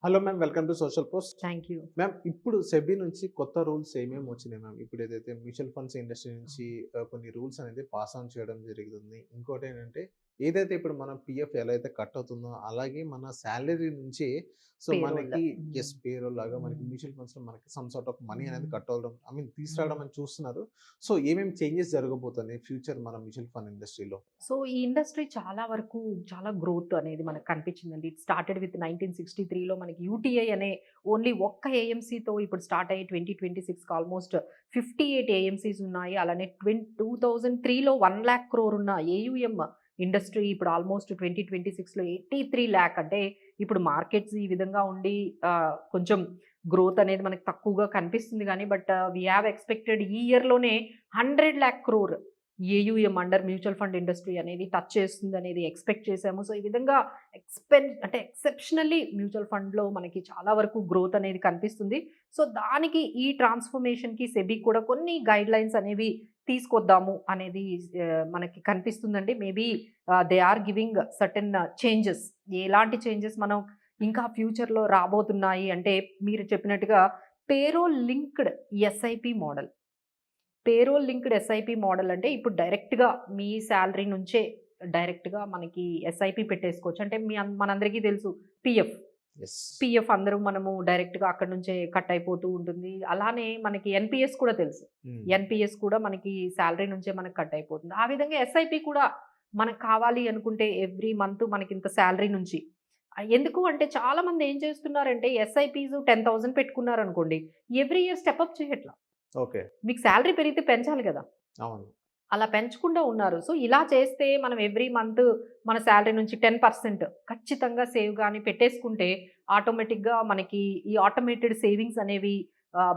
Hello ma'am, welcome to social post. Thank you. Ma'am, ఇప్పుడు SEBI నుంచి కొత్త rules ఏమేమి వచ్చినాయి మ్యామ్? ఇప్పుడు ఏదైతే మ్యూచువల్ ఫండ్స్ ఇండస్ట్రీ నుంచి కొన్ని రూల్స్ అనేది పాస్ ఆన్ చేయడం జరుగుతుంది. ఇంకోటి ఏంటంటే, ఏదైతే ఇప్పుడు మనం పిఎఫ్ ఎలా అయితే కట్ అవుతుందో అలాగే మన సాలరీ నుంచి సో పేరోల్. మనకి పేరోల్ లాగా మనకి మ్యూచువల్ ఫండ్స్లో మనకి సమ్ సార్ట్ ఆఫ్ మనీ అనేది కట్ అవ్వడం తీసుకురావడం అని చూస్తున్నారు. సో ఏమేమి చేంజెస్ జరగబోతున్నాయి ఫ్యూచర్ మన మ్యూచువల్ ఫండ్ ఇండస్ట్రీలో? సో ఈ ఇండస్ట్రీ చాలా వరకు చాలా గ్రోత్ అనేది మనకు కనిపించిందండి. ఇట్ స్టార్టెడ్ విత్ 1963లో మనకి యూటీఐ అనే ఓన్లీ ఒక్క ఏఎంసీతో ఇప్పుడు స్టార్ట్ అయ్యి 2026 ఆల్మోస్ట్ 58 ఏఎంసీస్ ఉన్నాయి. అలానే 2003లో 1 lakh crore ఉన్న ఏయుఎం ఇండస్ట్రీ ఇప్పుడు ఆల్మోస్ట్ 2026లో 83 lakh. అంటే ఇప్పుడు మార్కెట్స్ ఈ విధంగా ఉండి కొంచెం గ్రోత్ అనేది మనకు తక్కువగా కనిపిస్తుంది కానీ బట్ వీ హ్యావ్ ఎక్స్పెక్టెడ్ ఈ ఇయర్లోనే 100 lakh crore AUM under mutual fund industry అనేది టచ్ చేస్తుంది అనేది ఎక్స్పెక్ట్ చేసాము. సో ఈ విధంగా ఎక్సెప్షనల్లీ మ్యూచువల్ ఫండ్లో మనకి చాలా వరకు గ్రోత్ అనేది కనిపిస్తుంది. సో దానికి ఈ ట్రాన్స్ఫర్మేషన్కి సెబీ కూడా కొన్ని గైడ్ లైన్స్ అనేవి తీసుకొద్దాము అనేది మనకి కనిపిస్తుందండి. Maybe they are giving certain changes. ఎలాంటి చేంజెస్ మనం ఇంకా ఫ్యూచర్లో రాబోతున్నాయి అంటే మీరు చెప్పినట్టుగా payroll linked SIP model. Payroll linked SIP model అంటే ఇప్పుడు డైరెక్ట్గా మీ శాలరీ నుంచే డైరెక్ట్గా మనకి ఎస్ఐపి పెట్టేసుకోవచ్చు. అంటే మనందరికీ తెలుసు పిఎఫ్ అందరూ మనము డైరెక్ట్గా అక్కడ నుంచే కట్ అయిపోతూ ఉంటుంది. అలానే మనకి ఎన్పిఎస్ కూడా తెలుసు. ఎన్పిఎస్ కూడా మనకి శాలరీ నుంచే మనకి కట్ అయిపోతుంది. ఆ విధంగా ఎస్ఐపి కూడా మనకు కావాలి అనుకుంటే ఎవ్రీ మంత్ మనకి ఇంత శాలరీ నుంచి ఎందుకు అంటే చాలా మంది ఏం చేస్తున్నారంటే ఎస్ఐపీస్ 10,000 పెట్టుకున్నారు అనుకోండి, ఎవ్రీ ఇయర్ స్టెప్అప్ చేయట్లా. ఓకే, మీకు శాలరీ పెరిగితే పెంచాలి కదా, అవును, అలా పెంచకుండా ఉన్నారు. సో ఇలా చేస్తే మనం ఎవ్రీ మంత్ మన శాలరీ నుంచి 10% ఖచ్చితంగా సేవ్ కానీ పెట్టేసుకుంటే ఆటోమేటిక్గా మనకి ఈ ఆటోమేటెడ్ సేవింగ్స్ అనేవి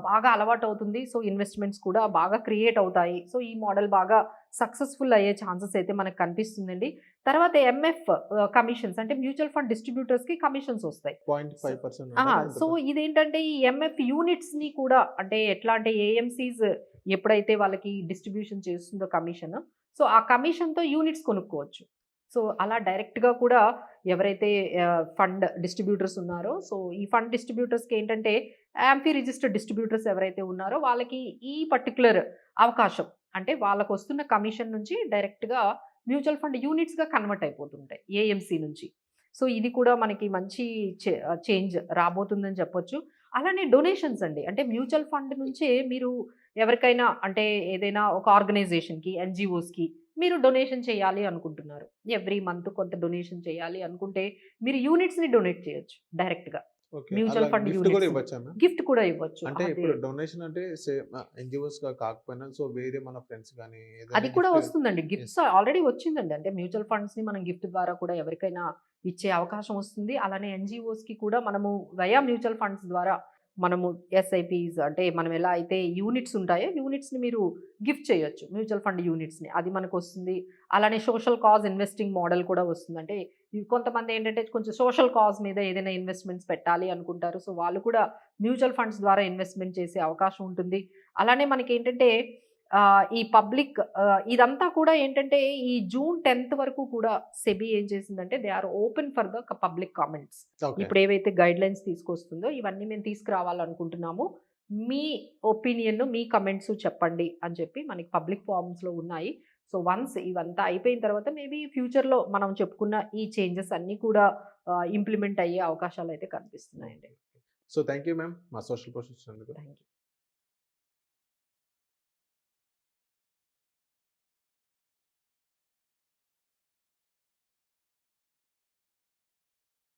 బాగా అలవాటు అవుతుంది. సో ఇన్వెస్ట్మెంట్స్ కూడా బాగా క్రియేట్ అవుతాయి. సో ఈ మోడల్ బాగా సక్సెస్ఫుల్ అయ్యే ఛాన్సెస్ అయితే మనకు కనిపిస్తుందండి. తర్వాత ఎంఎఫ్ కమిషన్స్ అంటే మ్యూచువల్ ఫండ్ డిస్ట్రిబ్యూటర్స్కి కమిషన్స్ వస్తాయి. 0.5%. సో ఇదేంటంటే ఈ ఎంఎఫ్ యూనిట్స్ని కూడా అంటే ఎట్లా అంటే ఏఎంసీస్ ఎప్పుడైతే వాళ్ళకి డిస్ట్రిబ్యూషన్ చేస్తుందో కమిషన్, సో ఆ కమిషన్తో యూనిట్స్ కొనుక్కోవచ్చు. సో అలా డైరెక్ట్గా కూడా ఎవరైతే ఫండ్ డిస్ట్రిబ్యూటర్స్ ఉన్నారో, సో ఈ ఫండ్ డిస్ట్రిబ్యూటర్స్కి ఏంటంటే యాంఫీ రిజిస్టర్డ్ డిస్ట్రిబ్యూటర్స్ ఎవరైతే ఉన్నారో వాళ్ళకి ఈ పర్టికులర్ అవకాశం అంటే వాళ్ళకు వస్తున్న కమిషన్ నుంచి డైరెక్ట్గా మ్యూచువల్ ఫండ్ యూనిట్స్గా కన్వర్ట్ అయిపోతుంటాయి ఏఎంసీ నుంచి. సో ఇది కూడా మనకి మంచి చేంజ్ రాబోతుందని చెప్పొచ్చు. అలానే డొనేషన్స్ అండి, అంటే మ్యూచువల్ ఫండ్ నుంచే మీరు ఎవరికైనా అంటే ఏదైనా ఒక ఆర్గనైజేషన్కి ఎన్జిఓస్కి మీరు డొనేషన్ చేయాలి అనుకుంటున్నారు, ఎవ్రీ మంత్ కొంత డొనేషన్ చేయాలి అనుకుంటే మీరు యూనిట్స్ని డొనేట్ చేయొచ్చు డైరెక్ట్గా. మ్యూచువల్ ఫండ్ గిఫ్ట్ కూడా ఇవ్వచ్చు. అంటే ఇప్పుడు డొనేషన్ అంటే ఎన్జిఓస్ కాకపోయినా సో వేరే మన ఫ్రెండ్స్ కానీ అది కూడా వస్తుందండి. గిఫ్ట్స్ ఆల్రెడీ వచ్చిందండి. అంటే మ్యూచువల్ ఫండ్స్ ని మనం గిఫ్ట్ ద్వారా కూడా ఎవరికైనా ఇచ్చే అవకాశం వస్తుంది. అలానే ఎన్జిఓస్ కి కూడా మనము వయా మ్యూచువల్ ఫండ్స్ ద్వారా మనము ఎస్ఐపిస్ అంటే మనం ఎలా అయితే యూనిట్స్ ఉంటాయో యూనిట్స్ని మీరు గిఫ్ట్ చేయొచ్చు, మ్యూచువల్ ఫండ్ యూనిట్స్ని, అది మనకు వస్తుంది. అలానే సోషల్ కాజ్ ఇన్వెస్టింగ్ మోడల్ కూడా వస్తుంది. అంటే కొంతమంది ఏంటంటే కొంచెం సోషల్ కాజ్ మీద ఏదైనా ఇన్వెస్ట్మెంట్స్ పెట్టాలి అనుకుంటారు. సో వాళ్ళు కూడా మ్యూచువల్ ఫండ్స్ ద్వారా ఇన్వెస్ట్మెంట్ చేసే అవకాశం ఉంటుంది. అలానే మనకి ఏంటంటే ఈ పబ్లిక్ ఇదంతా కూడా ఏంటంటే ఈ జూన్ 10th వరకు కూడా సెబీ ఏం చేసిందంటే they are open for the public comments. ఇప్పుడు ఏవైతే గైడ్ లైన్స్ తీసుకొస్తుందో ఇవన్నీ మేము తీసుకురావాలనుకుంటున్నాము, మీ ఒపీనియన్ మీ కమెంట్స్ చెప్పండి అని చెప్పి మనకి పబ్లిక్ ఫారమ్స్లో ఉన్నాయి. సో వన్స్ ఇవంతా అయిపోయిన తర్వాత మేబీ ఫ్యూచర్లో మనం చెప్పుకున్న ఈ చేంజెస్ అన్నీ కూడా ఇంప్లిమెంట్ అయ్యే అవకాశాలు అయితే కనిపిస్తున్నాయండి. సో థ్యాంక్ యూ మ్యామ్, మా సోషల్ పోస్ట్. Thank you.